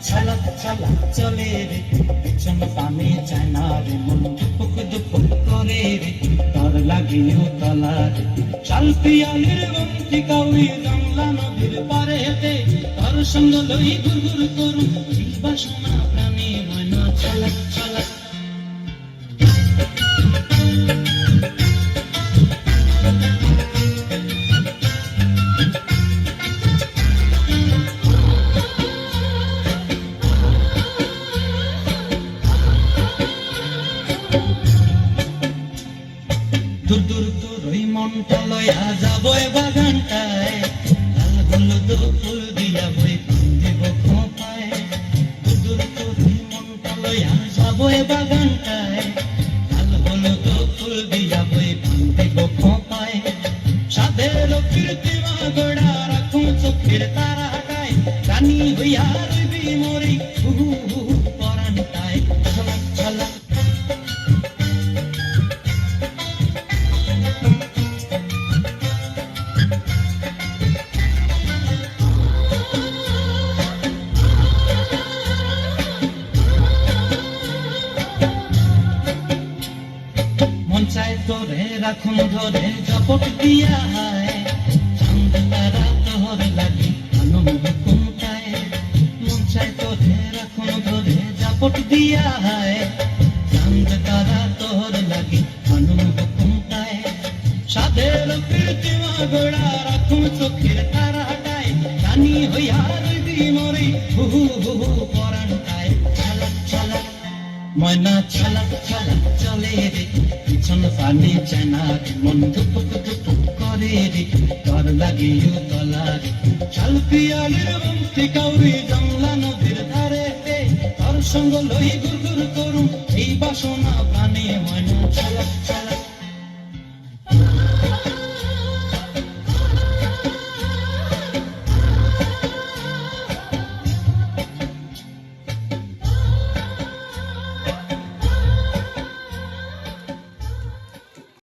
ছলক ছলক চলে রে, পিছন পানে চায় না রে, মন দুপুক দুপুক করে রে, তার লাগিও তলা রে। শাল পিয়ালির বন্তি কাউরি জংলা নদীর পারে হেঁটে, তার সঙ্গ লই গুর গুর করুন এই বাসনা প্রাণে ময়না ছলক ছলক। দূর দূর দূর ওই মনটা লয়া যাবো বাগানটায়, লাল হলুদ ফুল দিয়া বই দিব খোঁপায়। দূর দূর দূর ওই মনটা লয়া যাবো বাগানটায়, লাল হলুদ ফুল দিয়া বই দিব খোঁপায়। সাধের কীর্তিমা গোড়া রাখুন চোখের তারাটায়, রানী হইয়া রইবি মরি হুহু হুহু পরানটায়। ছলক ছলক মন চায় তোরে রাখুন ধরে জপট দিয়া হায়, চাঁদ তারা তোর লাগি আনন্দ কুমটায়। মন চায় তোরে রাখুন ধরে জপট দিয়া হায়, চাঁদ তারা তোর লাগি আনন্দ কুমটায়। সাধের কীর্তিমা গোড়া রাখুন চোখের তারাটায়, রানী হইয়া রইবি মরি হুহু হুহু পরানটায়। ছলক ছলক ময়না ছলক ছলক চলে রে, পিছন পানে চায় না রে, মন দুপুক দুপুক করে রে, তর লাগিও তলা রে। শাল পিয়ালির বন্তি কাউরি জংলা নদীর ধারে, তর সঙ্গ লই গুর গুর করুন এই বাসনা প্রাণে ময়না ছলক ছলক।